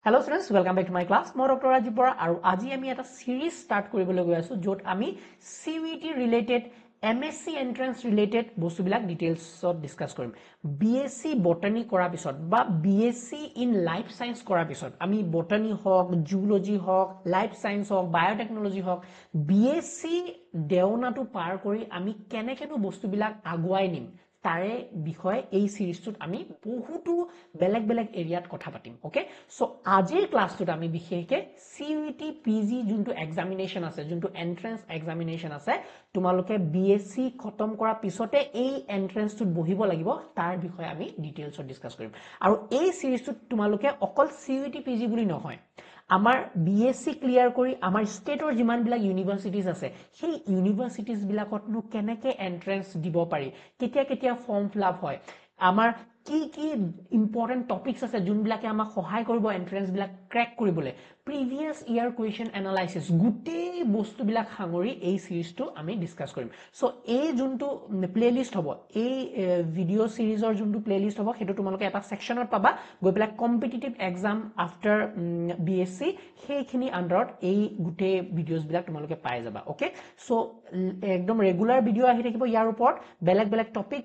Hello students, welcome back to my class. Moi Dr. Rajiv Bora aru aji ami eta series start koribole goi asu jot ami CUET related MSc entrance related bostu bilak details ot discuss korim. BSc botany kora pisot ba BSc in life science kora pisot ami botany hok, zoology hok, life science hok, biotechnology hok, BSc deonatu par kori ami kenekenu bostu bilak aguai nim. তাৰে বিষয় এই সিৰিজটোত আমি বহুতো বেলেগ বেলেগ এৰিয়াত কথা পাতিম ওকে সো আজিৰ ক্লাসটোত আমি বিশেষকে CUET PG যোনটো এক্সামিনেশন আছে যোনটো এন্ট্ৰেন্স এক্সামিনেশন আছে তোমালোকে BSc খতম কৰা পিছতে এই এন্ট্ৰেন্সটোত বহিব লাগিব তাৰ বিষয়ে আমি ডিটেইলছত ডিসকাস কৰিম আৰু এই সিৰিজটোত তোমালোকে অকল CUET PG বুলি নহয় আমাৰ BSc ক্লিয়াৰ কৰি আমাৰ ষ্টেটৰ যিমান বিলাক ইউনিভাৰ্সিটিজ আছে সেই ইউনিভাৰ্সিটিজ বিলাকতনো কেনেকে এন্ট্ৰেন্স দিব পাৰি কেতিয়া কেতিয়া ফৰ্ম ফিলআপ হয় আমাৰ কি কি ইম্পৰ্টেন্ট টপিকস আছে যোনবিলাকে আমাক সহায় কৰিব এন্ট্ৰেন্স বিলাক ক্ৰ্যাক কৰিবলৈ প্ৰিভিয়াস ইয়াৰ কোৱেশ্চন এনালাইসিস গুটেই বস্তুবিলাক সাঙৰি এই সিৰিজটো আমি ডিসকাস কৰিম সো এই যোনটো প্লেলিস্ট হ'ব এই ভিডিও সিৰিজৰ যোনটো প্লেলিস্ট হ'ব হেতু তোমালোকে এটা সেকশনত পাবা গৈ পেলা কম্পিটিটিভ এক্সাম আফটাৰ BSc সেইখিনি আন্ডাৰত এই গুটে ভিডিওস বিলাক তোমালোকে পাই যাবা ওকে সো একদম ৰেগুলাৰ ভিডিও আহি থাকিব ইয়াৰ ওপৰত বেলেগ বেলেগ টপিক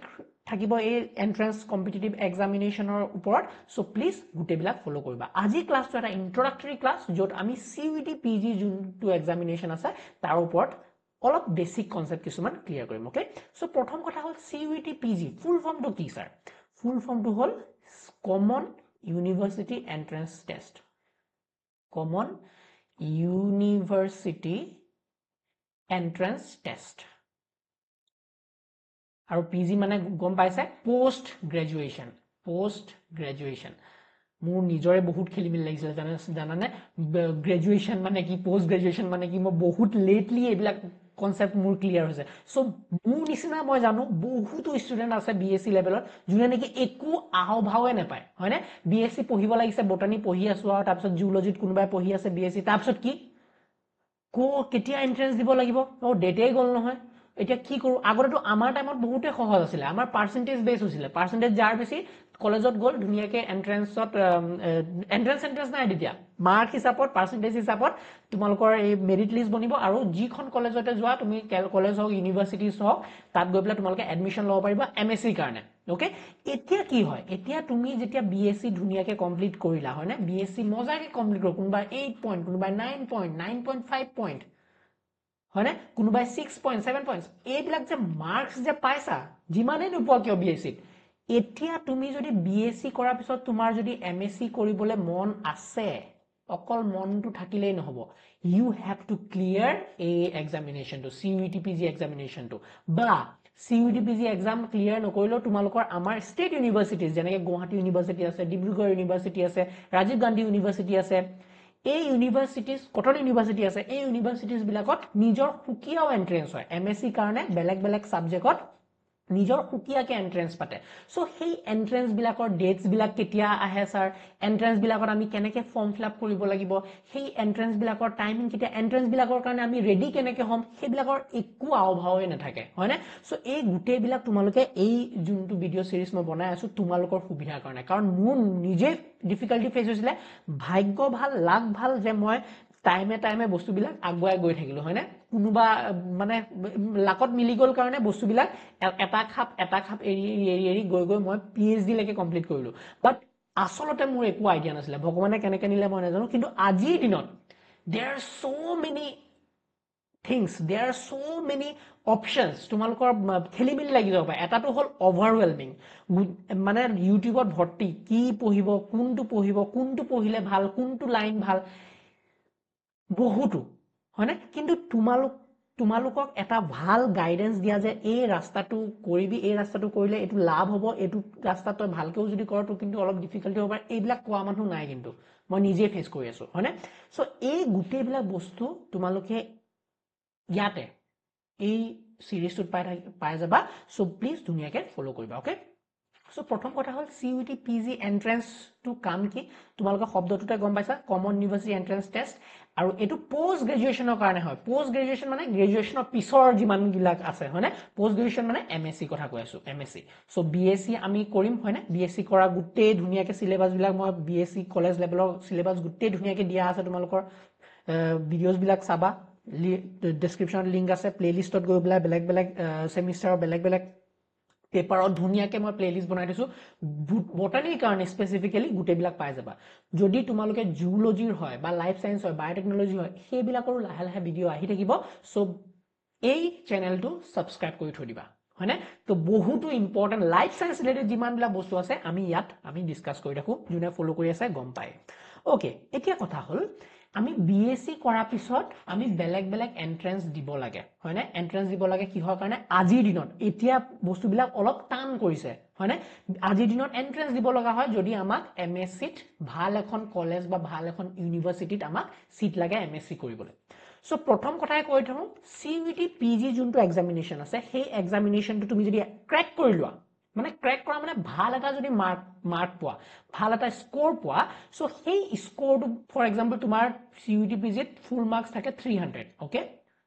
থাকিব এই এন্ট্ৰেন্স কম্পিটিটিভ এক্সামিনেশনৰ ওপৰত সো প্লিজ গুটেবিলাক ফলো কৰিবা আজি ক্লাসটো এটা ইন্ট্ৰোডাক্টৰি ক্লাস যত আমি CUET PG যোনটো এক্সামিনেশন আছে তাৰ ওপৰত অলপ বেসিক কনসেপ্ট কিছুমান ক্লিয়াৰ কৰিম ওকে সো প্ৰথম কথা হ'ল CUET PG ফুল ফৰ্মটো কি স্যাৰ ফুল ফৰ্মটো হ'ল common university entrance test common university entrance test আৰু PG মানে গম পাইছে পোস্ট গ্ৰেজুৱেচন মোৰ নিজৰে বহুত খেলিমিল লাগিছিল জানানে গ্ৰেজুৱেচন মানে কি পোস্ট গ্ৰেজুৱেচন মানে কি মই বহুত লেটলি এইবিলাক কনসেপ্ট মোৰ ক্লিয়াৰ হৈছে সো মোৰ নিচিনা মই জানো বহুত ষ্টুডেন্ট আছে BSc লেভেলত যোনে নেকি একো আহভাৱে নাপায় হয়নে BSc পঢ়িব লাগিছে বটানী পঢ়ি আছো আৰু তাৰপিছত জুলজিত কোনোবাই পঢ়ি আছে BSc তাৰপিছত কি কেতিয়া এন্ট্ৰেন্স দিব লাগিব ডেটেই গল নহয় এতিয়া কি কৰো আগতেটো আমাৰ টাইমত বহুতে সহজ আছিল আমাৰ পাৰ্সেন্টেজ বেস হৈছিল পাৰ্সেন্টেজ যাৰ বেছি কলেজত গল ধুনিয়াকে এন্ট্ৰেন্সত এন্ট্ৰেন্স নাই দিতিয়া মাৰ্ক হিচাপত পাৰ্সেন্টেজ হিচাপত তোমালোকৰ এই মেৰিট লিষ্ট বনিব আৰু যিখন কলেজতে যোৱা তুমি কলেজ হক ইউনিভাৰ্সিটিজ হক তাত গৈ পেলা তোমালোকে এডমিশন লব পাৰিবা MSc কাৰণে ওকে এতিয়া কি হয় এতিয়া তুমি যেতিয়া BSc ধুনিয়াকে কমপ্লিট কৰিলা হয় না BSc মজাকে কমপ্লিট কৰ কোনবা 8 পইণ্ট কোনবা 9 পইণ্ট 9.5 পইণ্ট হয়নে কোনোবাই 6 পইণ্ট 7 পইণ্ট এইবিলাক যে মার্কস যে পাইছা যিমানে নোপোৱা কিয় BSc এতিয়া তুমি যদি BSc কৰাৰ পিছত তোমাৰ যদি MSc কৰিবলৈ মন আছে অকল মনটো থাকিলেই নহব you have to clear a examination to CUET PG examination to বা CUET PG exam clear নকৰিলেও তোমালোকৰ আমাৰ ষ্টেট ইউনিভাৰ্সিটিজ যেনেকৈ গুৱাহাটী ইউনিভাৰ্সিটি আছে ডিব্ৰুগড় ইউনিভাৰ্সিটি আছে ৰাজীৱ গান্ধী ইউনিভাৰ্সিটি আছে এই ইউনিভাৰ্সিটিজ কটন ইউনিভাৰ্সিটি আছে এই ইউনিভাৰ্সিটিজ বিলাকত নিজৰ সুকিয়াও এন্ট্ৰেন্স হয় MSc কাৰণে বেলেগ বেলেগ সাবজেক্টত নিজৰ সুকিয়াকে এন্ট্ৰেন্স পাতে সো সেই এন্ট্ৰেন্স বিলাকৰ ডেটস বিলাক কেতিয়া আহে স্যাৰ এন্ট্ৰেন্স বিলাকত আমি কেনেকে ফৰ্ম ফিলআপ কৰিব লাগিব সেই এন্ট্ৰেন্স বিলাকৰ টাইমিং কেতিয়া এন্ট্ৰেন্স বিলাকৰ কাৰণে আমি ৰেডি কেনেকে হম সেই বিলাকৰ একো আওভাৱে নাথাকে হয়নে সো এই গুটে বিলাক তোমালোকে এই যোনটো ভিডিও সিৰিজ মই বনাই আছো তোমালোকৰ সুবিধাৰ কাৰণে কাৰণ মোৰ নিজে ডিফিকাল্টি ফেস হৈছিলে ভাগ্য ভাল লাক ভাল যে মই টাইমে বস্তুবিলাক আগুৱাই গৈ থাকিলো হয়নে কোনোবা মানে লাকত মিলি গল কাৰণে বস্তুবিলাক এটা খাপ এৰি গৈ মই PhD লৈকে কমপ্লিট কৰিলো বাট আসলতে মোৰ একো আইডিয়া নাছিলে ভগৱানে কেনেকে নিলে মই নাজানো কিন্তু আজিৰ দিনত there are so many things there are so many options তোমালোকৰ খেলিমিলি লাগি যাব পাৰে এটাটো হল overwhelming মানে ইউটিউবত ভৰ্তি কি পঢ়িব কোনটো পঢ়িলে ভাল কোনটো লাইন ভাল বহুতো হয়নে কিন্তু তোমালোকক এটা ভাল গাইডেন্স দিয়া যে এই ৰাস্তাটো কৰিবি এই ৰাস্তাটো কৰিলে এটো লাভ হ'ব এটো ৰাস্তা তই ভালকেও যদি কৰ তো কিন্তু অলপ ডিফিকাল্টি হ'ব এইবিলাক কোৱা মানুহ নাই কিন্তু মই নিজে ফেস কৰি আছো হয়নে সো এই গুটেবিলাক বস্তু তোমালোকে ইয়াতে এই সিৰিজটোত পাই যাবা সো প্লিজ ধুনিয়াকে ফলো কৰিবা ওকে সো প্ৰথম কথা হ'ল CUET PG এন্ট্ৰেন্সটো কাম কি তোমালোকে শব্দটোতে গম পাইছা কমন ইউনিভাৰ্চিটি এন্ট্ৰেন্স টেষ্ট আৰু এটো পোষ্ট গ্ৰেজুৱেচনৰ কাৰণে হয় পোষ্ট গ্ৰেজুৱেচন মানে গ্ৰেজুৱেচনৰ পিছৰ যিমান গিলাক আছে হয়নে পোষ্ট গ্ৰেজুৱেচন মানে MSc কথা কৈ আছো MSc সো BSc আমি কৰিম হয়নে BSc কৰা গুটেই ধুনিয়াকে সিলেবাস বিলাক মই BSc কলেজ লেভেলৰ সিলেবাস গুটেই ধুনিয়াকে দিয়া আছে তোমালোকৰ ভিডিওস বিলাক চাবা ডেসক্ৰিপচনত লিংক আছে প্লেলিষ্টত গৈ পেলাই বেলেগ বেলেগ সেমিষ্টাৰৰ বেলেগ বেলেগ পেপাৰত ধুনিয়াকে মই প্লেলিষ্ট বনাই দিছো বটানিৰ কাৰণে স্পেসিফিক্যালি গুটেবিলাক পাই যাবা যদি তোমালোকে জুলজিৰ হয় বা লাইফ সায়েন্স হয় বায়োটেকনলজি হয় সেইবিলাকৰ লাহে লাহে ভিডিও আহি থাকিব সো এই চেনেলটো সাবস্ক্ৰাইব কৰি থৈ দিবা হয়নে তো বহুতো ইম্পৰ্টেন্ট লাইফ সায়েন্স ৰিলেটেড যিমান বিলাক বস্তু আছে আমি ইয়াত আমি ডিসকাস কৰি ৰাখো যোনে ফলো কৰি আছে গম পায় ওকে এতিয়া কথা হল আমি BSc কৰাৰ পিছত আমি বেলেগ বেলেগ এন্ট্ৰেন্স দিব লাগে হয়নে এন্ট্ৰেন্স দিব লাগে কিহৰ কাৰণে আজিৰ দিনত এতিয়া বস্তুবিলাক অলপ টান কৰিছে হয়নে আজিৰ দিনত এন্ট্ৰেন্স দিব লগা হয় যদি আমাক MSc ত ভাল এখন কলেজ বা ভাল এখন ইউনিভাৰ্সিটিত আমাক সিট লাগে MSc কৰিবলৈ সো প্ৰথম কথাই কৈ থওঁ CUET PG যোনটো এক্সামিনেশন আছে সেই এক্সামিনেশনটো তুমি যদি ক্র্যাক কৰি লোৱা মানে ক্ৰ্যাক কৰা মানে ভাল এটা যদি মাৰ্ক পোৱা ভাল এটা স্কোৰ পোৱা সো সেই স্কোৰটো ফৰ এক্সাম্পল তোমাৰ CUET PG ত ফুল মাৰ্কস থাকে 300 ওকে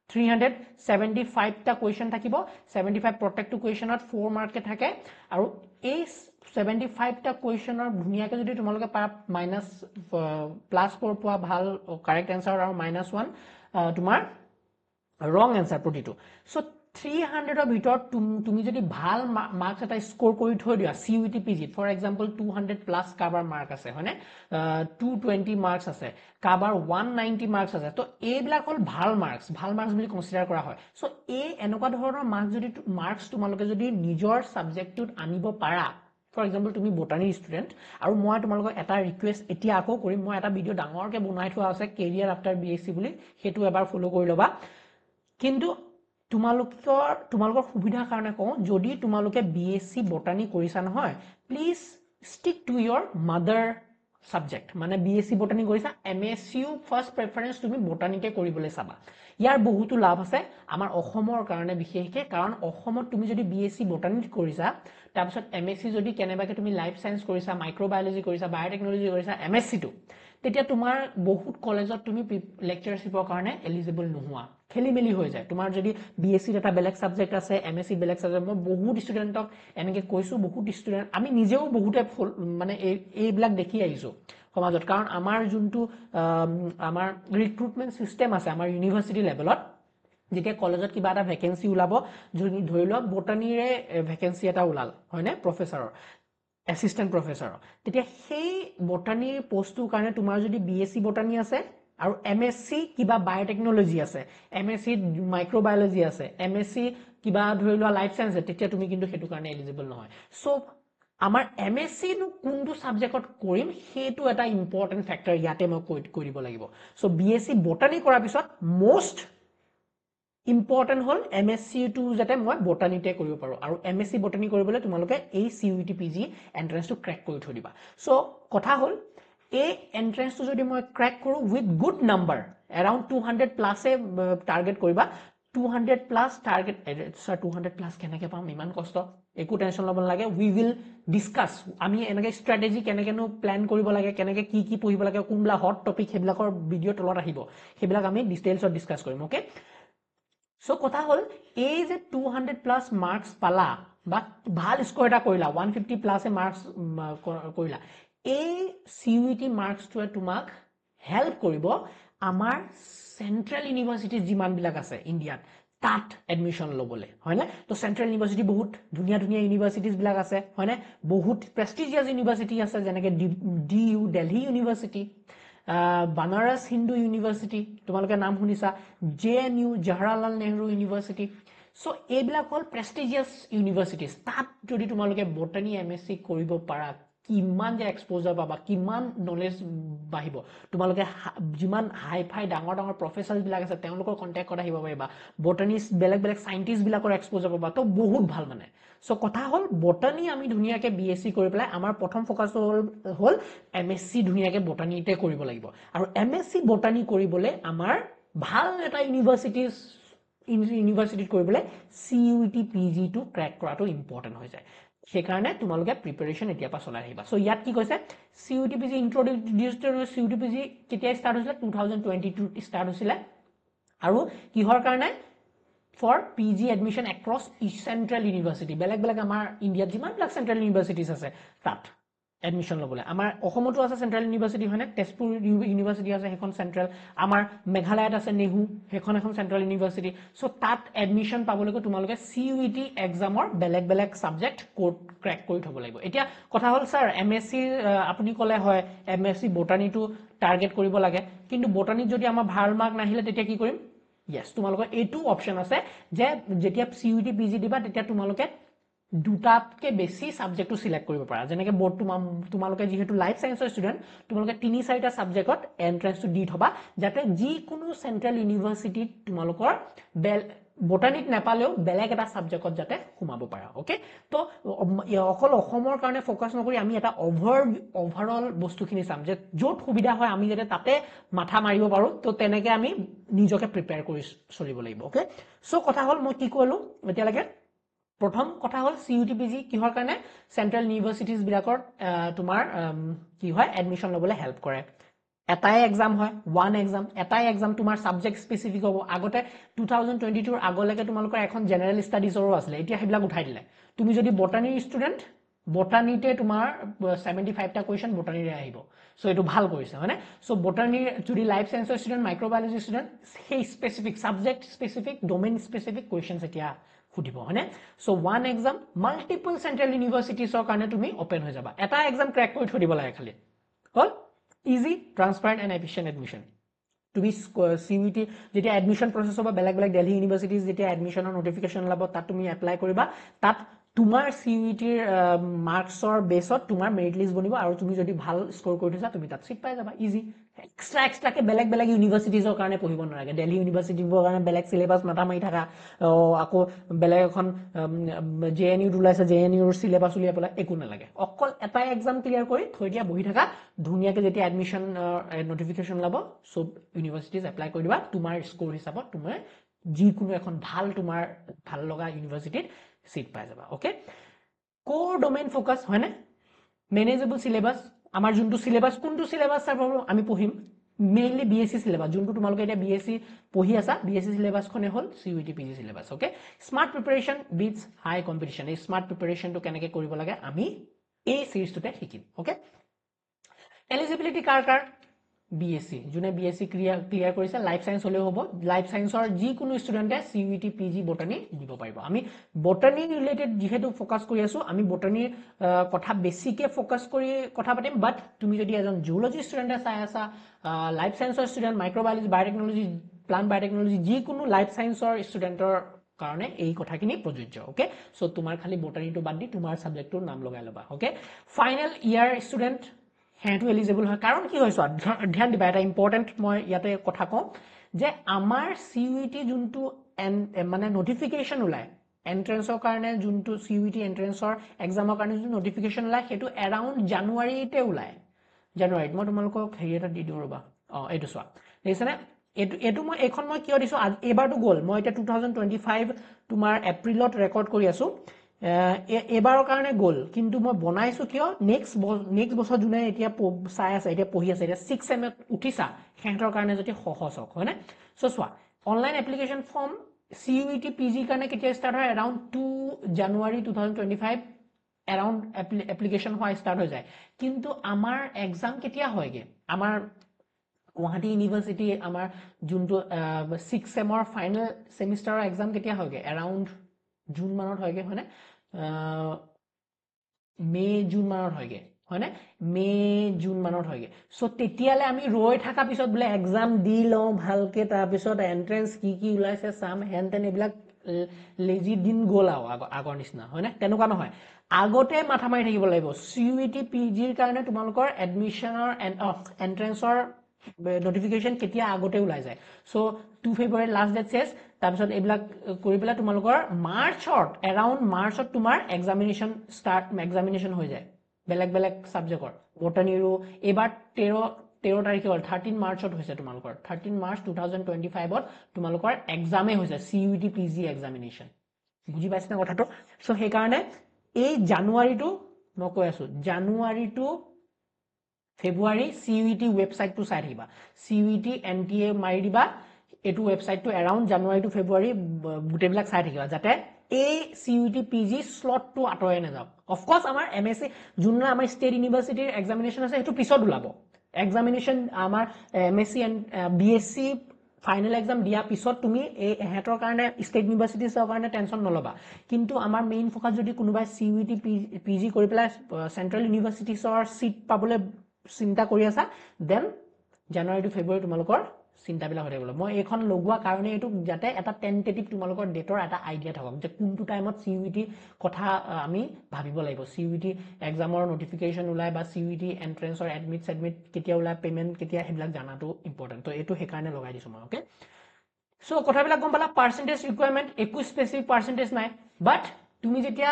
375 টা কোৱেশ্চন থাকিব 75 প্ৰত্যেকটো কোৱেশ্চনত 4 মাৰ্ক থাকে আৰু এই 75 টা কোৱেশ্চনৰ ধুনিয়াকে যদি তোমালোকে পাৰা মাইনাস +4 পোৱা ভাল কাৰেক্ট আনসাৰ আৰু -1 তোমাৰ ৰং আনসাৰ প্ৰতিটো সো 300 ৰ ভিতৰত তুমি যদি ভাল মাৰ্কস এটা স্কোৰ কৰি থৈ দিয়া CUET PG for example 200 plus কাবাৰ মাৰ্ক আছে হয়নে 220 মাৰ্কস আছে কাবাৰ 190 মাৰ্কস আছে তো এইবিলাক হল ভাল মাৰ্কস বুলি কনসিডাৰ কৰা হয় সো এই এনেকুৱা ধৰণৰ মাৰ্কস তোমালোকে যদি নিজৰ সাবজেক্টটোত আনিব পাৰা ফৰ এক্সাম্পল তুমি বটানি ষ্টুডেন্ট আৰু মই তোমালোকক এটা ৰিকুৱেষ্ট এতিয়া আকৌ কৰিম মই এটা ভিডিও ডাঙৰকে বনাই থোৱা আছে কেৰিয়াৰ আফটাৰ BSc বুলি হেতু এবাৰ ফলো কৰি লবা কিন্তু তোমালোকৰ সুবিধাৰ কাৰণে কওঁ যদি তোমালোকে BSc বটানি কৰিছা নহয় please stick to your mother subject মানে BSc বটানি কৰিছা MSc ফাৰ্স্ট প্ৰেফাৰেন্স তুমি বটানিকে কৰিবলৈ চাবা ইয়াৰ বহুতো লাভ আছে আমাৰ অসমৰ কাৰণে বিশেষকে কাৰণ অসমত তুমি যদি BSc বটানি কৰিছা তাৰপিছত MSc যদি কেনেবাকে তুমি লাইফ সায়েন্স কৰিছা মাইক্ৰোবায়োলজি কৰিছা বায়োটেকনলজি কৰিছা MSc টো তেতিয়া তোমাৰ বহুত কলেজত তুমি লেকচাৰশিপৰ কাৰণে এলিজিবল নোহোৱা খেলিমেলি হৈ যায় তোমাৰ যদি BSc এটা বেলেগ সাবজেক্ট আছে MSc বেলেগ সাবজেক্ট মই বহুত ষ্টুডেন্টক এনেকে কৈছো বহুত ষ্টুডেন্ট আমি নিজেও বহুতে মানে এইবিলাক দেখি আহিছো সমাজত কাৰণ আমাৰ যোনটো আমাৰ ৰিক্ৰুটমেন্ট সিস্টেম আছে আমাৰ ইউনিভাৰ্সিটি লেভেলত যেতিয়া কলেজত কিবা এটা ভ্যাকেন্সি ওলাব যদি ধৰি লোৱা বটানিৰে ভ্যাকেন্সি এটা ওলাল হয়নে প্ৰফেসৰৰ এসিস্ট্যান্ট প্ৰফেসৰ তেতিয়া সেই বটানিৰ পোষ্টৰ কাৰণে তোমাৰ যদি BSc বটানি আছে আৰু MSc কিবা বায়োটেকনলজি আছে MSc মাইক্ৰোবায়োলজি আছে MSc কিবা ধৰি লোৱা লাইফ সায়েন্স তেতিয়া তুমি কিন্তু হেতু কাৰণে এলিজিবল নহয় সো আমাৰ MSc নো কোনটো সাবজেক্টত কৰিম হেতু এটা ইম্পৰ্টেন্ট ফ্যাক্টৰ ইয়াতে মই কৰিব লাগিব সো BSc বটানি কৰাৰ পিছত মোস্ট ইম্পৰ্টেন্ট হল MSc টো যাতে মই বটানিতে কৰিব পাৰো আৰু MSc বটানি কৰিবলৈ তোমালোকে এই CUET PG এন্ট্ৰেন্সটো ক্ৰ্যাক কৰি থৈ দিবা সো কথা হল এই এন্ট্ৰেন্সটো যদি মই ক্ৰ্যাক কৰো with good number around 200 plus target কৰিবা 200 প্লাস টাৰ্গেট স্যাৰ 200 প্লাস কেনেকে পাম ইমান কষ্ট একো টেনশন লব নালাগে উই উইল ডিসকাস আমি এনেকে স্ট্ৰ্যাটেজি কেনেকেনো প্ল্যান কৰিব লাগে কেনেকে কি পঢ়িব লাগে কোনবিলাক হট টপিক হেবিলাকৰ ভিডিও তলত আহিব হেবিলাক আমি ডিটেইলছত ডিসকাস কৰিম ওকে সো কথা হল এই যে 200 প্লাস মার্কস পালা বা ভাল স্কোর এটা কইলা 150 প্লাস মার্কস কইলা এই CUET মার্কস টো তোমাক হেল্প কৰিব আমাৰ সেন্ট্ৰাল ইউনিভাৰ্সিটি যিমান বিলাক আছে ইন্ডিয়াত তাত এডমিশন লবলে হয়নে তো সেন্ট্ৰাল ইউনিভাৰ্সিটি বহুত ধুনিয়া ইউনিভাৰ্সিটিজ বিলাক আছে হয়নে বহুত প্ৰেষ্টিজিয়াছ ইউনিভাৰ্সিটি আছে যেনেকে DU Delhi university Banaras Hindu University তোমালোকে নাম শুনিছা JNU Jawaharlal Nehru University so এইবিলাক হল প্ৰেষ্টিজিয়াছ ইউনিভাৰ্সিটিজ তাত যদি তোমালোকে বটানি MSc কৰিব পাৰা কিমান যে এক্সপোজাৰ পাবা কিমান নলেজ বাহিব তোমালোকে যিমান হাই ফাই ডাঙৰ প্ৰফেসৰ বিলাক আছে তেওঁলোকৰ কন্টাক্ট কৰা আহিব পাৰিবা বটানিষ্ট বেলেগ সাইন্টিষ্ট বিলাকৰ এক্সপোজাৰ পাবা তো বহুত ভাল মানে সো কথা হল বটানি আমি ধুনিয়াকে BSc কৰি পেলাই আমাৰ প্ৰথম ফোকাস হল MSc ধুনিয়াকে বটানিতে কৰিব লাগিব আৰু MSc বটানি কৰিবলে আমাৰ ভাল এটা ইউনিভাৰ্সিটিত কৰিবলৈ CUET PG টো ক্ৰ্যাক কৰাটো ইম্পৰ্টেন্ট হৈ যায় সেইকাৰণে তোমালোকে প্ৰিপাৰেচন এতিয়া পৰা চলাই আহিবা সো ইয়াত কি কৈছে CUTPG ইন্ট্ৰোডিউসড CUTPG কেতিয়া ষ্টাৰ্ট হৈছিল 2022 ষ্টাৰ্ট হৈছিল আৰু কিহৰ কাৰণে for PG admission across central university বেলেগ বেলেগ আমাৰ ইন্ডিয়াত যিমান ব্লাক সেন্ট্ৰেল ইউনিভাৰ্সিটিজ আছে তাত এডমিশন লবলে আমাৰ অসমতো আছে সেন্ট্ৰেল ইউনিভাৰ্সিটি হয়নে তেজপুৰ ইউনিভাৰ্সিটি আছে হেখন সেন্ট্ৰেল আমাৰ মেঘালয়ত আছে নেহু হেখন এখন সেন্ট্ৰেল ইউনিভাৰ্সিটি সো তাত এডমিশন পাবলৈকে তোমালোকে CUET এক্সামৰ বেলেগ বেলেগ সাবজেক্ট কোড ক্ৰ্যাক কৰি থব লাগিব এতিয়া কথা হল স্যাৰ MSc আপুনি কলে হয় MSc বটানীটো টাৰ্গেট কৰিব লাগে কিন্তু বটানীত যদি আমাৰ ভাল মাৰ্ক নাহিলে তেতিয়া কি কৰিম yes তোমালোকৰ এটো অপচন আছে যে যেতিয়া CUET PG দিবা তেতিয়া তোমালোকে দুটাতকে বেছি সাবজেক্টটো সিলেক্ট কৰিব পাৰা যেনেকে বোৰ্ড তোমালোকে যেহেতু লাইফ সায়েন্সৰ ষ্টুডেন্ট তোমালোকে 3-4টা সাবজেক্টত এন্ট্ৰেন্সটো দি থবা যাতে যি কোনো সেন্ট্ৰেল ইউনিভাৰ্সিটিত তোমালোকৰ বটানীত নেপালেও বেলেগ এটা সাবজেক্টত যাতে সোমাব পাৰা ওকে তো অকল অসমৰ কাৰণে ফোকাস নকৰি আমি এটা ওভাৰঅল বস্তুখিনি চাম যে যত সুবিধা হয় আমি যাতে তাতে মাথা মাৰিব পাৰো তো তেনেকে আমি নিজকে প্ৰিপেয়াৰ কৰি চলিব লাগিব ওকে সো কথা হল মই কি কলো এতিয়ালৈকে প্ৰথম কথা হল CUTPG কিহৰ কাৰণে সেন্ট্ৰেল ইউনিভাৰ্সিটিজ বিলাকৰ তোমাৰ কি হয় এডমিশন লবলৈ হেল্প কৰে এটাই এক্সাম হয় ওয়ান এক্সাম এটাই এক্সাম তোমাৰ সাবজেক্ট স্পেসিফিক হ'ব আগতে 2022 আগলৈকে তোমালোকৰ এখন জেনাৰেল ষ্টাডিজৰো আছিল এতিয়া হেবিলাক উঠাই দিলে তুমি যদি বটানীৰ ষ্টুডেন্ট বটানীতে তোমাৰ 75টা কোৱেশ্চন বটানীৰে আহিব সো এটো ভাল কৰিছে হয়নে সো বটানীৰ যদি লাইফ সায়েন্সৰ ষ্টুডেন্ট মাইক্ৰোবায়োলজি ষ্টুডেন্ট সেই specific subject specific domain specific questions এতিয়া খুদিব হয়নে so one exam multiple central ইউনিভাৰ্সিটিজৰ কাৰণে তুমি ওপেন হৈ যাবা এটা এক্সাম ক্ৰ্যাক কৰি থৈ দিব লাগে খালি হল easy transparent and efficient admission তুমি CUET যেতিয়া এডমিশন প্ৰসেস হ'ব বেলেগ বেলেগ দিল্লী ইউনিভাৰ্সিটিজ যেতিয়া এডমিশনৰ নোটিফিকেশন লাব তাত তুমি এপ্লাই কৰিবা তাত তোমাৰ CUET মাৰ্কসৰ বেছত তোমাৰ মেৰিট লিষ্ট বনিব আৰু তুমি যদি ভাল স্কোৰ কৰি থৈছা তুমি তাত সিট পাই যাবা ইজি এক্সট্ৰা কে বেলেগ বেলেগ ইউনিভাৰ্সিটিজৰ কাৰণে পঢ়িব নালাগে দিল্লী ইউনিভাৰ্সিটিৰ কাৰণে বেলেগ সিলেবাস মাথা মাৰি থাকা আকৌ বেলেগ এখন JNU ওলাইছে JNUৰ সিলেবাস উলিয়াই পেলাই একো নালাগে অকল এটা এক্সাম ক্লিয়াৰ কৰি থৈ দিয়া বহি থাকা ধুনিয়াকে যেতিয়া এডমিশন নোটিফিকেশন লাব সব ইউনিভাৰ্সিটিজ এপ্লাই কৰি দিবা তোমাৰ স্কোৰ হিচাপত তুমি যিকোনো এখন ভাল তোমাৰ ভাল লগা ইউনিভাৰ্সিটিত সিট পাই যাবা ওকে কোৰ ডোমেইন ফোকাস হয়নে মেনেজেবল সিলেবাস আমাৰ যোনটো সিলেবাস কোনটো সিলেবাস চাব আমি পঢ়িম মেইনলি BSc সিলেবাস যোনটো তোমালোকে এটা BSc পঢ়ি আছা BSc সিলেবাস খনে হল CUET PG syllabus okay smart preparation beats high competition এই স্মাৰ্ট প্ৰিপাৰেচনটো কেনেকৈ কৰিব লাগে আমি এই সিৰিজটোতে শিকিম ওকে এলিজিবিলিটি কাৰ BSc যোনে BSc ক্লিয়াৰ কৰিছে লাইফ সায়েন্স হলেও হ'ব লাইফ সায়েন্সৰ যি কোনো ষ্টুডেন্টে CUET PG বটানী দিব পাৰিব আমি বটানী ৰিলেটেড যেহেতু ফোকাস কৰি আছো আমি বটানীৰ কথা বেছিকে ফোকাস কৰি কথা পাতিম বাট তুমি যদি এজন জুলজি ষ্টুডেন্টে চাই আছা লাইফ সায়েন্সৰ student microbiology biotechnology plant biotechnology যি কোনো লাইফ সায়েন্সৰ ষ্টুডেন্টৰ কাৰণে এই কথাখিনি প্ৰযোজ্য ওকে সো তোমাৰ খালি বটানীটো বাদ দি তোমাৰ সাবজেক্টৰ নাম লগাই লবা ওকে ফাইনাল ইয়াৰ ষ্টুডেন্ট হেটো এলিজিবল হয় কাৰণ কি হয়ছো ধ্যান দিবা এটা ইম্পৰ্টেন্ট মই ইয়াতে কথা কওঁ যে আমাৰ CUET যোনটো মানে নোটিফিকেশন ওলাই এন্ট্ৰেন্সৰ কাৰণে যোনটো CUET এন্ট্ৰেন্সৰ এক্সামৰ কাৰণে যোনটো নোটিফিকেশন ওলাই হেটো এৰাউন্ড জানুৱাৰীতে ওলাই জানুৱাৰীত মই তোমালোকক হেৰি এটা দি দিওঁ ৰবা এইটো চোৱা দেখিছানে এটো মই এখন মই কিয় দিছো এবাৰটো গল মই এটা 2025 তোমাৰ এপ্ৰিলত ৰেকৰ্ড কৰি আছো এবাৰৰ কাৰণে গল কিন্তু মই বনাইছো কিয় নেক্সট বছৰ জুনে এতিয়া চাই আছে এতিয়া পঢ়ি আছে এতিয়া 6 এম উঠিছা হেতৰ কাৰণে যদি সহজ হক হয়নে সো চোৱা online application form CUET PG কাৰণে কেতিয়া ষ্টাৰ্ট হয় এৰাউন্ড 2 জানুৱাৰী 2025 এৰাউন্ড এপ্লিকেশন হোৱা ষ্টাৰ্ট হৈ যায় কিন্তু আমাৰ এক্সাম কেতিয়া হয়গে আমাৰ গুৱাহাটী ইউনিভাৰ্সিটি আমাৰ যোনটো 6 এমৰ ফাইনেল সেমিষ্টাৰৰ এক্সাম কেতিয়া হয়গে এৰাউন্ড জুন মানত হয়গে হয়নে মে জুন মানত হয়গে হয়নে মে জুন মানত হয়গে সো তেতিয়ালে আমি ৰৈ থাকা পিছত বলে এক্সাম দি লওঁ ভালকে তাৰ পিছত এন্ট্ৰেন্স কি ওলাইছে সাম হেনটেন এবিলাক লেজি দিন গল আগৰ নিচিনা হয়নে তেনেকুৱা নহয় আগতে মাথা মাৰি থাকিব লাগিব CUET PG ৰ কাৰণে তোমালোকৰ এডমিশনৰ এন্ট্ৰেন্সৰ নোটিফিকেশন কেতিয়া আগতে ওলাই যায় সো 2 ফেব্ৰুৱাৰী লাষ্ট ডেট শেষ তাৰ পিছত এইবিলাক কৰি পেলা তোমালোকৰ মাৰ্চত এৰাউন্ড মাৰ্চত তোমাৰ এক্সামিনেশন হৈ যায় বেলেগ সাবজেক্টৰ বটানীৰো এবাৰ 13 তাৰিখে হ'ল 13 মাৰ্চত হৈছে তোমালোকৰ 13 মাৰ্চ 2025 ত তোমালোকৰ এক্সামে হৈছে CUET PG এক্সামিনেশন বুজি পাইছনে কথাটো সো সেই কাৰণে এই জানুৱাৰী টু মই কৈ আছো জানুৱাৰী টু ফেব্ৰুৱাৰী CUET ৱেবছাইটটো চাই থাকিবা CUET NTA মাৰি দিবা এটো ৱেবছাইটটো এৰাউণ্ড জানুৱাৰী টু ফেব্ৰুৱাৰী গুটেবিলাক চাই থাকিবা যাতে এই CUET PG স্লটটো আতৰাই নাযাওক অফ কোৰ্স আমাৰ MSc যোননা আমাৰ ষ্টেট ইউনিভাৰ্সিটিৰ এক্সামিনেশন আছে হেতু পিছত ওলাব এক্সামিনেশন আমাৰ MSc and BSc final exam দিয়া পিছত তুমি এই হেতৰ কাৰণে ষ্টেট ইউনিভাৰ্সিটিছৰ কাৰণে টেনচন নলবা কিন্তু আমাৰ মেইন ফোকাস যদি কোনোবাই CUET PG কৰি পেলাই সেন্ট্ৰেল ইউনিভাৰ্সিটিছৰ সিট পাবলৈ চিন্তা কৰি আছা দেন জানুৱাৰী টু ফেব্ৰুৱাৰী তোমালোকৰ চিন্তাবিলা হৈ থাকিব মই এখন লগোৱা কাৰণে এটো যাতে এটা টেন্টেটিভ তোমালোকৰ ডেটৰ এটা আইডিয়া থাকক যে কোনটো টাইমত CUET কথা আমি ভাবিব লাগিব CUET এক্সামৰ নোটিফিকেশন ওলাই বা CUET এন্ট্ৰেন্সৰ এডমিট কেতিয়া ওলাই পেমেন্ট কেতিয়া হেবিলাক জানাটো ইম্পৰ্টেন্ট তো এটো হে কাৰণে লগাই দিছো মই ওকে সো কথাবিলাক গম পালা পাৰ্সেন্টেজ ৰিকোয়াৰমেন্ট একো স্পেসিফিক পাৰ্সেন্টেজ নাই বাট তুমি যেতিয়া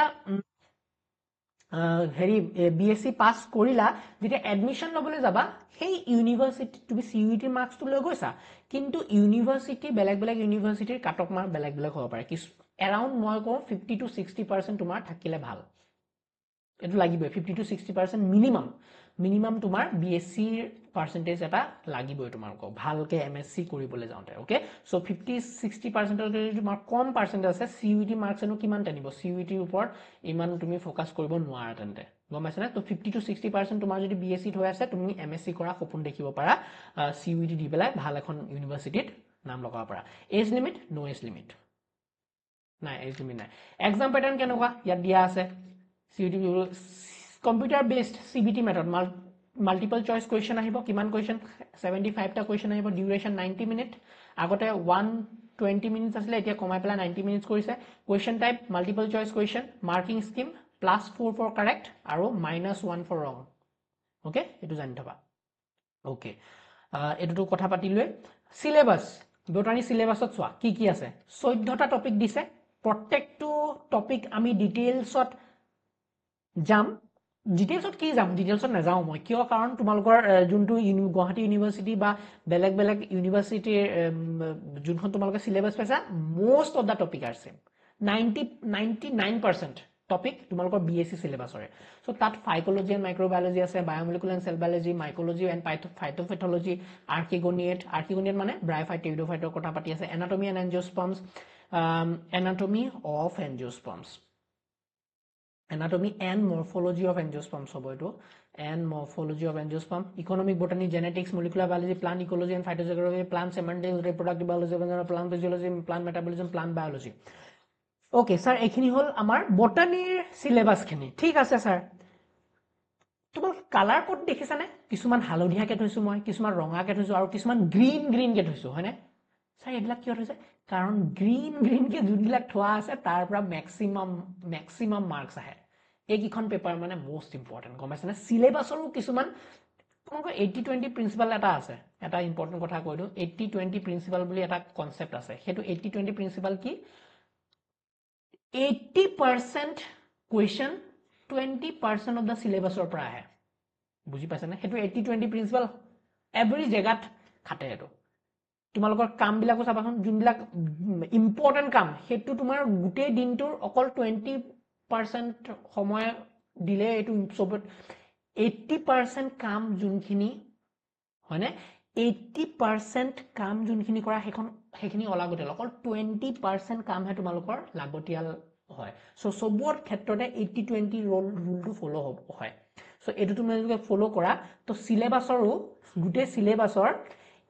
হেৰি BSc পাস কৰিলা যেতিয়া এডমিশন লবলৈ যাবা সেই ইউনিভাৰ্সিটি তুমি CUET মাৰ্কস তো লৈ গৈছা কিন্তু ইউনিভাৰ্সিটি বেলেগ বেলেগ ইউনিভাৰ্সিটিৰ কাট অফ মাৰ্ক বেলেগ বেলেগ হ'ব পাৰে কি এৰাউণ্ড মই কওঁ 50 to 60% তোমাৰ থাকিলে ভাল এটো লাগিবই 50 to 60% মিনিমাম তোমাৰ BSc পাৰ্সেন্টেজ এটা লাগিবই তোমাৰক ভালকে MSc কৰিবলৈ যাওঁতে ওকে সো 50-60% যদি তোমাৰ কম পাৰ্সেন্টেজ আছে CUET মাৰ্কস এনো কিমান টানিব CUET ৰ ওপৰত ইমান তুমি ফোকাস কৰিব নোৱাৰা তেন্তে গম পাইছানে তো 50 to 60% তোমাৰ যদি BSc হৈ আছে তুমি MSc কৰা সপোন দেখিব পাৰা CUET দি পেলাই ভাল এখন ইউনিভাৰ্সিটিত নাম লগাব পাৰা এজ লিমিট নো এজ লিমিট নাই এজ লিমিট নাই এক্সাম প্যাটাৰ্ন কেনেকুৱা ইয়াত দিয়া আছে CUET computer based CBT method multiple choice question আহিব কিমান কোয়েশ্চন 75 টা কোয়েশ্চন আহিব ডিউৰেশন 90 মিনিট আগতে 120 মিনিটস আছিল এতিয়া কমাই পেলা 90 মিনিটস কৰিছে question type multiple choice question marking scheme +4 for correct আৰু -1 ফৰ ৰং ওকে এটো জানি থবা ওকে এটো কথা পাতিলৈ সিলেবাস বটানী সিলেবাসত চোৱা কি কি আছে 14টা টপিক দিছে প্ৰত্যেকটো টপিক আমি ডিটেইলছত যাম ডিটেইলছত কি যাম ডিটেইলছত না যাও মই কিয় কাৰণ তোমালোকৰ যোনটো গুৱাহাটী ইউনিভাৰ্সিটি বা বেলেগ বেলেগ ইউনিভাৰ্সিটিৰ যোনখন তোমালোকে সিলেবাস পাইছা most of the topic are same 99% topic তোমালোকৰ BSc সিলেবাসৰে সো তাত ফাইকোলজি এণ্ড মাইক্ৰোবায়োলজি আছে biomolecular and cell biology mycology and phytopathology archegoniate মানে ব্ৰায়োফাইট টেৰিডোফাইটৰ কথা পাতি আছে anatomy and angiosperms anatomy of angiosperms anatomy and morphology of angiosperms hobo eto and morphology of angiosperm economic botany genetics molecular biology plant ecology and phytogeography plant semantics reproductive biology plant physiology plant metabolism plant biology okay sir ekhini hol amar botany syllabus khini thik ase sir তোমাক colour code দেখিছা নে কিছুমান হালধীয়া কে থৈছো মই কিছুমান ৰঙা কে থৈছো আৰু কিছুমান গ্ৰীন কে থৈছো হয়নে স্যাৰ এবিলাক কিয় থৈছে কাৰণ গ্ৰীন কে যোনবিলাক থোৱা আছে তাৰ পৰা ম্যাক্সিমাম মাৰ্কস আহে এইকিখন পেপাৰ মানে মোস্ট ইম্পৰ্টেন্ট গম পাইছানে সিলেবাসৰো কিছুমান তোমাক 80-20 প্ৰিন্সিপাল এটা আছে এটা ইম্পৰ্টেন্ট কথা কৈ দিও 80-20 প্ৰিন্সিপাল বুলি এটা কনসেপ্ট আছে হেতু 80-20 প্ৰিন্সিপাল কি 80% question 20% of the syllabus or pra hai buji paisa na hetu 80-20 principle every jagat khate hetu tumalokor kam bilako sabason jun bilak important kam hetu tumar gute din tur okol 20% homoy dile etu sobot 80% kam junkhini hoine 80% kam junkhini kora hekhini olagotel okol 20% kam he tumalokor lagotial হয় so সবৰ ক্ষেত্ৰতে 80-20 rule to follow হয় so এটো তুমি যদি ফলো কৰা তো সিলেবাসৰো গুটে সিলেবাসৰ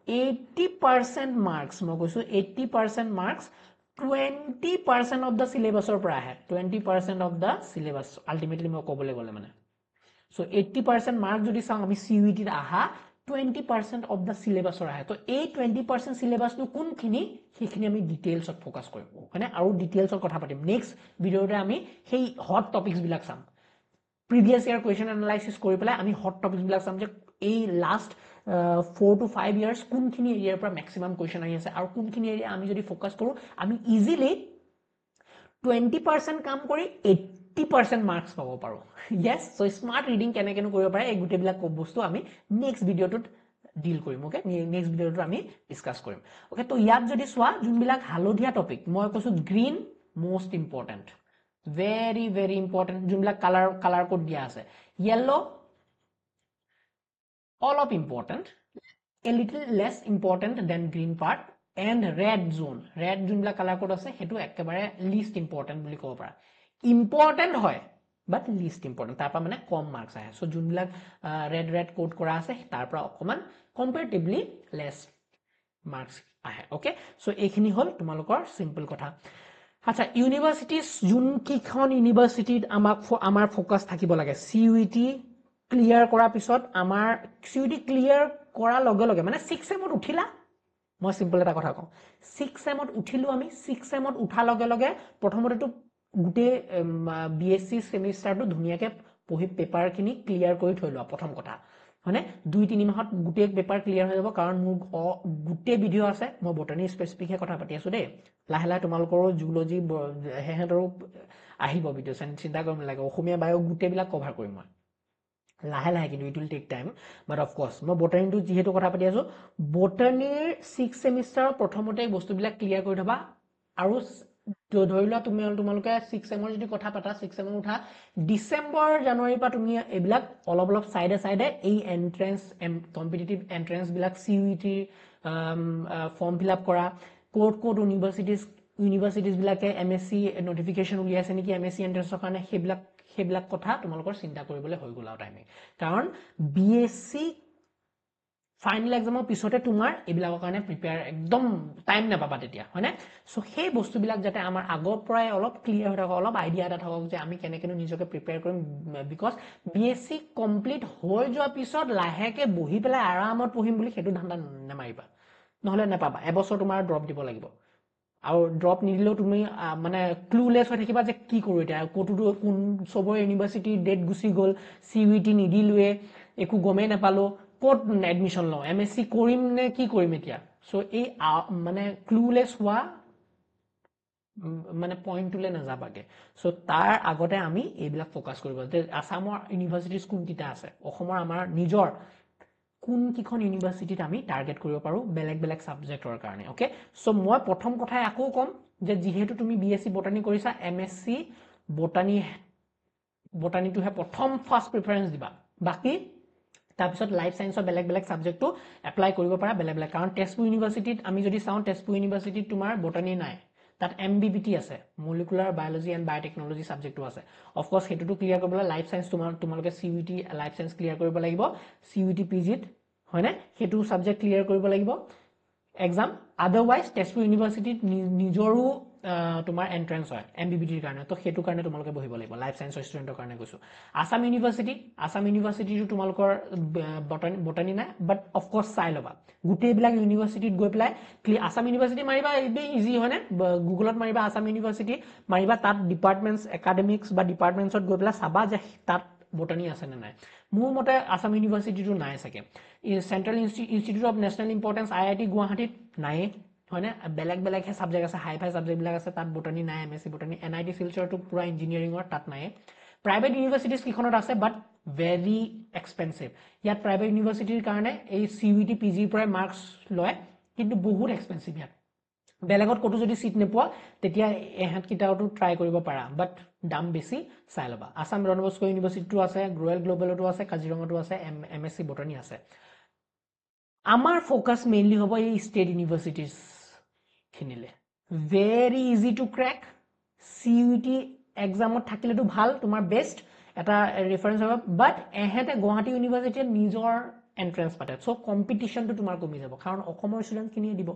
80% marks মই কৈছো 80% marks 20% of the syllabus or pra hai 20% of the syllabus ultimately মই কবলে গলে মানে সো 80% মার্ক যদি চাও আমি CUET ত আহা 20% of the syllabus or ahe to ei 20% syllabus nu kunkhini hekhini ami details ot focus koribo hone aru details or kotha patim next video re ami hei hot topics bilak sam previous year question analysis kori pela ami hot topics bilak sam je ei last 4 to 5 years kunkhini area pra maximum question ahi ase aru kunkhini area ami jodi focus koru ami easily 20% কাম কৰি 80% marks পাবো পাৰো yes so smart reading কেনে কেনে কৰিব পাৰে এই গুটেবিলাক বস্তু আমি নেক্সট ভিডিওটোত ডিল কৰিম ওকে নেক্সট ভিডিওটো আমি ডিসকাস কৰিম ওকে তো ইয়াত যদি সোৱা যোনবিলাক হালধীয়া টপিক মই কৈছো green most important very very important jumla color code dia ase yellow all of important a little less important than green part and red zone red jumla color code ase hetu ekebare least important buli kobo para important hoy but least important tarpa mane kom marks ahe so jumla red code kora ase tarpa okoman comparatively less marks ahe okay so ekhini hol tumalokor simple kotha acha universities jun ki khon university amar focus thakibo lage CUET clear kora pisot amar CUET clear kora lage lage mane 6 semot uthila মই simple এটা কথা কওঁ 6 সেমত উঠিলো আমি 6 সেমত উঠা লগে লগে প্ৰথমতে তো গুটে বিএসসি সেমিস্টাৰটো ধুনিয়াকে পঢ়ি পেপাৰ খিনি ক্লিয়াৰ কৰি থৈলো প্ৰথম কথা মানে 2-3 মাহত গুটে পেপাৰ ক্লিয়াৰ হৈ যাব কাৰণ মোৰ গুটে ভিডিও আছে মই বটানী স্পেসিফিক কথা পাতি আছো দে লাহে লাহে তোমালোকৰ জুলজি হেহেতৰো আহিব ভিডিও চিন্তা কৰিব লাগে অসমীয়া বায়ো গুটে বিলাক কভাৰ কৰিম মই লাহে লাহে কিন্তু it will take time but of course মই বটানী তো যেহেতু কথা পাতি আছো বটানীৰ 6 সেমিস্টাৰ প্ৰথমতে বস্তু বিলাক ক্লিয়াৰ কৰি থবা আৰু ধৰিলা তুমি তোমালোকে 6 সেমৰ যদি কথা পাতা 6 সেমৰ উঠা ডিসেম্বৰ জানুৱাৰী পা তুমি এবিলাক অলপ অলপ সাইডে এই এন্ট্ৰেন্স কম্পিটিটিভ এন্ট্ৰেন্স বিলাক CUET ফৰ্ম ফিল আপ কৰা কোড ইউনিভাৰ্সিটিজ বিলাকে MSc নোটিফিকেশন উলিয়াইছে নেকি MSc এন্ট্ৰেন্সৰ কাৰণে হেবিলাক কথা তোমালোকৰ চিন্তা কৰিবলৈ হৈ গলা টাইমে কাৰণ বিএসসি ফাইনাল এক্সামৰ পিছতে তোমাৰ এবিলাকৰ কাৰণে প্ৰিপেয়াৰ একদম টাইম নাপাবা তেতিয়া হয়নে সো সেই বস্তুবিলাক যাতে আমাৰ আগৰ পৰাই অলপ ক্লিয়াৰ হৈ থাকক অলপ আইডিয়া এটা থাকক যে আমি কেনেকেনো নিজকে প্ৰিপেয়াৰ কৰিম বিকজ বিএসসি কমপ্লিট হৈ যোৱা পিছত লাহেকে বহি পেলাই আৰামত পঢ়িম বুলি হেতু ধান্দা নামাৰিবা নহলে নাপাবা এবছৰ তোমাৰ ড্ৰপ দিব লাগিব আৰু ড্ৰপ নিদিলেও তুমি মানে ক্লুলেছ হৈ থাকিবা যে কি কৰো এটা কোটো কোন সবৰ ইউনিভাৰ্সিটি ডেট গুছি গল CUET নিদিলুৱে একো গমে নাপালো কোট এডমিশন ল MSc কৰিম নে কি কৰিম এতিয়া সো এই মানে ক্লুলেছ হোৱা মানে পইণ্টলে না যাবাগে সো তাৰ আগতে আমি এইবিলাক ফোকাস কৰিব যে আসামৰ ইউনিভাৰ্সিটিজ কোনকিটা আছে অসমৰ আমাৰ নিজৰ কোন কিখন ইউনিভাৰ্সিটিত আমি টাৰ্গেট কৰিব পাৰো বেলেগ সাবজেক্টৰ কাৰণে ওকে সো মই প্ৰথম কথাই আকৌ কম যে যেহেতু তুমি বিএসসি বটানী কৰিছা MSc বটানীটো হে প্ৰথম ফাৰ্স্ট প্ৰিফাৰেন্স দিবা বাকি তাৰপিছত লাইফ সায়েন্সৰ বেলেগ সাবজেক্টটো এপ্লাই কৰিব পাৰা বেলেগ কাৰণ তেজপুৰ ইউনিভাৰ্সিটিত আমি যদি চাও তেজপুৰ ইউনিভাৰ্সিটিত তোমাৰ বটানী নাই তাত MBBT আছে মলিকুলাৰ বায়োলজি এন্ড বায়োটেকনলজি সাবজেক্টটো আছে অফ কোৰ্স হেতুটো ক্লিয়াৰ কৰিবলৈ লাইফ সায়েন্স তোমালোকে CUET লাইফ সায়েন্স ক্লিয়াৰ কৰিব লাগিব CUET PGত হয়নে হেতু সাবজেক্ট ক্লিয়াৰ কৰিব লাগিব এক্সাম আদাৰৱাইজ তেজপুৰ ইউনিভাৰ্সিটিত নিজৰো তোমাৰ এন্ট্ৰেন্স হয় MBBT ৰ কাৰণে তো হেতু কাৰণে তোমালোকে বহিব লাগিব লাইফ সায়েন্সৰ ষ্টুডেন্টৰ কাৰণে কৈছো আসাম ইউনিভাৰ্সিটিটো তোমালোকৰ বটানী নাই বাট অফ কোৰ্স চাই লবা গুটেবিলাক ইউনিভাৰ্সিটিত গৈ পেলাই আসাম ইউনিভাৰ্সিটি মাৰিবা ইজি হয়নে গুগলত মাৰিবা আসাম ইউনিভাৰ্সিটি মাৰিবা তাত ডিপাৰ্টমেন্টস একাডেমিক্স বা ডিপাৰ্টমেন্টছত গৈ পেলাই চাবা যে তাত বটানী আছে না নাই মোৰ মতে আসাম ইউনিভাৰ্সিটিটো নাই থাকে central institute of national importance IIT গুৱাহাটীত নাই হয়নে বেলেগ হে সাবজেক্ট আছে হাই ফাই সাবজেক্ট বিলাক আছে তাত বটানী নাই MSc বটানী NIT শিলচৰটো পুৰা ইঞ্জিনিয়াৰিংৰ তাত নাই প্ৰাইভেট ইউনিভাৰ্সিটিজ কিখনত আছে বাট ভেৰি এক্সপেন্সিভ ইয়াত প্ৰাইভেট ইউনিভাৰ্সিটিৰ কাৰণে এই CUET PG পৰা মাৰ্কস লয় কিন্তু বহুত এক্সপেন্সিভ ইয়াত বেলেগত কতো যদি সিট নেপোৱা তেতিয়া এহাত কিটাওটো ট্ৰাই কৰিব পাৰা বাট দাম বেছি চাই লবা আসাম ৰণ বস্কো ইউনিভাৰ্সিটিটো আছে ৰয়েল গ্লোবেলটো আছে কাজিৰঙাটো আছে MSc বটানী আছে আমাৰ ফোকাস মেইনলি হ'ব এই ষ্টেট ইউনিভাৰ্সিটিজ খিনিলে very easy to crack CUET এক্সামত থাকিলেটো ভাল তোমাৰ বেস্ট এটা ৰেফাৰেন্স হ'ব বাট এহেতে গুৱাহাটী ইউনিভাৰ্সিটিৰ নিজৰ এন্ট্ৰেন্স পাতে সো কম্পিটিশনটো তোমাৰ কমি যাব কাৰণ অসমৰ ষ্টুডেন্ট খিনি দিব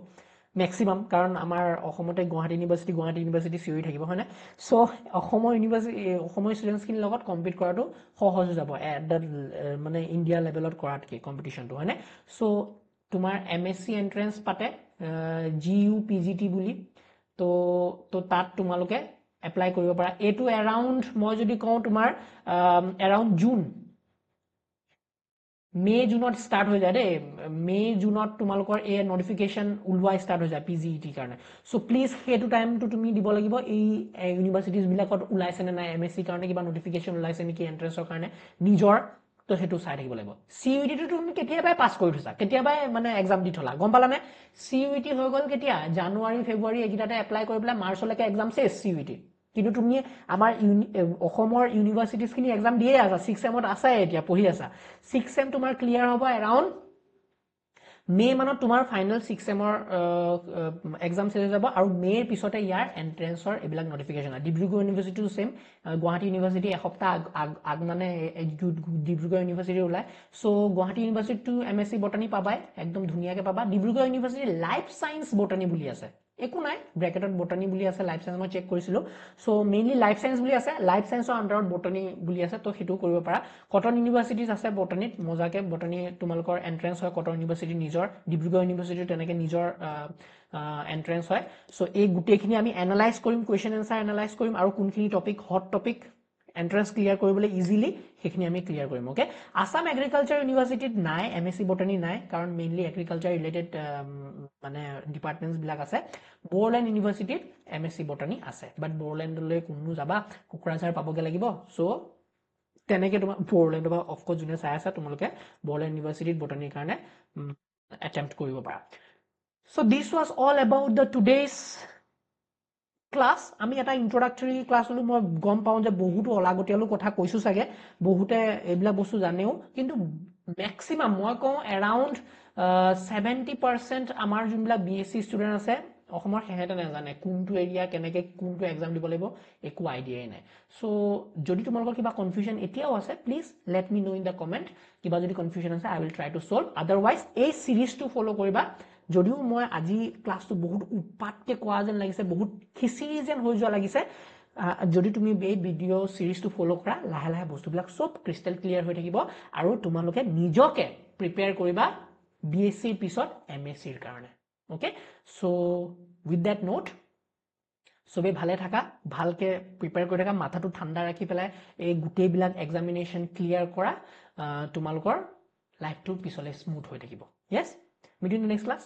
ম্যাক্সিমাম কাৰণ আমাৰ অসমতে গুৱাহাটী ইউনিভাৰ্সিটি CUET থাকিব হয়নে সো অসমৰ ষ্টুডেন্টস খিনি লগত কম্পিট কৰাটো সহজ হৈ যাব মানে ইন্ডিয়া লেভেলত কৰাতকে কম্পিটিশনটো হয়নে সো তোমাৰ MSc এন্ট্ৰেন্স পাতে GU PGT বুলি তো তাত তোমালোকে এপ্লাই কৰিব পাৰা এটো এৰাউন্ড মই যদি কওঁ তোমাৰ এৰাউন্ড জুন মে জুনত স্টাৰ্ট হৈ যায় দে মে জুনত তোমালোকৰ এই নোটিফিকেশন উলৱা স্টাৰ্ট হৈ যায় PGET কাৰণে সো প্লিজ হেতু টাইমটো তুমি দিব লাগিব এই ইউনিভাৰ্সিটিজ বিলাকত উলাইছে নে নাই MSc কাৰণে কিবা নোটিফিকেশন উলাইছে নেকি এন্ট্ৰেন্সৰ কাৰণে নিজৰ তো হেতু চাই থাকিব লাগিব CUET টো তুমি কেতিয়াবাই পাস কৰি থৈছা কেতিয়াবাই মানে এক্সাম দি থলা গম পালানে CUET হৈ গল কেতিয়া জানুৱাৰী ফেব্ৰুৱাৰী একিটাতে এপ্লাই কৰি পেলাই মাৰ্চলৈকে এক্সাম শেষ CUET কিন্তু তুমি আমাৰ অসমৰ ইউনিভাৰ্চিটিজখিনি এক্সাম দিয়ে আছা 6 চেমত আছে এতিয়া পঢ়ি আছা 6 চেম তোমাৰ ক্লিয়াৰ হ'ব এৰাউণ্ড মে মানত তোমাৰ ফাইনেল 6 চেমৰ এক্সাম চেজ হৈ যাব আৰু মেৰ পিছতে ইয়াৰ এন্ট্ৰেন্সৰ এইবিলাক নটিফিকেশ্যন হয় ডিব্ৰুগড় ইউনিভাৰ্চিটিও সেম গুৱাহাটী ইউনিভাৰ্চিটি এসপ্তাহ আগ মানে ডিব্ৰুগড় ইউনিভাৰ্চিটি ওলায় চ' গুৱাহাটী ইউনিভাৰ্চিটিটো MSc বটানী পাবাই একদম ধুনীয়াকৈ পাবা Dibrugarh university life science botany বুলি আছে একো নাই ব্ৰেকেটত বটানী বুলি আছে লাইফ চায়েন্স মই চেক কৰিছিলোঁ চ' মেইনলি লাইফ চায়েন্স বুলি আছে লাইফ চায়েন্সৰ আণ্ডাৰত বটানী বুলি আছে তো সেইটো কৰিব পাৰা কটন ইউনিভাৰ্চিটিজ আছে বটানীত মজাকে বটানী তোমালোকৰ এন্ট্ৰেন্স হয় কটন ইউনিভাৰ্চিটি নিজৰ ডিব্ৰুগড় ইউনিভাৰ্চিটিৰ তেনেকৈ নিজৰ এন্ট্ৰেন্স হয় চ' এই গোটেইখিনি আমি এনালাইজ কৰিম কুৱেশ্যন এনচাৰ এনালাইজ কৰিম আৰু কোনখিনি topic hot topic entrance clear কৰিবলৈ ইজিলি সেইখিনি আমি ক্লিয়াৰ কৰিম ওকে আসাম এগ্ৰিকালচাৰ ইউনিভাৰ্চিটিত নাই MSc বটানী নাই কাৰণ মেইনলি এগ্ৰিকালচাৰ ৰিলেটেড মানে ডিপাৰ্টমেণ্টছবিলাক আছে বড়োলেণ্ড ইউনিভাৰ্চিটিত MSc বটানী আছে বাট বড়োলেণ্ডলৈ কোনো যাবা কোকৰাঝাৰ পাবগৈ লাগিব চ' তেনেকৈ তোমাৰ বড়োলেণ্ডৰ পৰা অফক'ৰ্ছ যোনে চাই আছে তোমালোকে বড়োলেণ্ড ইউনিভাৰ্চিটিত বটানীৰ কাৰণে এটেম্প্ট কৰিব পাৰা so' this was all about the today's class আমি এটা ইন্ট্ৰডাক্টৰী ক্লাছ হ'লো মই গম পাওঁ যে বহুতো অলাগতিয়ালো কথা কৈছোঁ চাগে বহুতে এইবিলাক বস্তু জানেও কিন্তু মেক্সিমাম মই কওঁ এৰাউণ্ড 70% আমাৰ যোনবিলাক BSc ষ্টুডেণ্ট আছে অসমৰ সেহেঁতে নাজানে কোনটো এৰিয়া কেনেকৈ কোনটো এক্সাম দিব লাগিব একো আইডিয়াই নাই চ' যদি তোমালোকৰ কিবা কনফিউজন এতিয়াও আছে please let me know' in the comment কিবা যদি কনফিউজন আছে I will try to solve otherwise এই চিৰিজটো ফ'ল' কৰিবা যদিও মই আজি ক্লাছটো বহুত উৎপাতকৈ কোৱা যেন লাগিছে বহুত খিচিৰি যেন হৈ যোৱা লাগিছে যদি তুমি এই ভিডিঅ' চিৰিজটো ফ'ল' কৰা লাহে লাহে বস্তুবিলাক চব ক্ৰিষ্টেল ক্লিয়াৰ হৈ থাকিব আৰু তোমালোকে নিজকে প্ৰিপেয়াৰ কৰিবা BScৰ পিছত MScৰ কাৰণে okay so' with that note চবেই ভালে থাকা ভালকৈ প্ৰিপেয়াৰ কৰি থাকা মাথাটো ঠাণ্ডা ৰাখি পেলাই এই গোটেইবিলাক এক্সামিনেশ্যন ক্লিয়াৰ কৰা তোমালোকৰ লাইফটো পিছলৈ স্মুথ হৈ থাকিব yes meet in the next class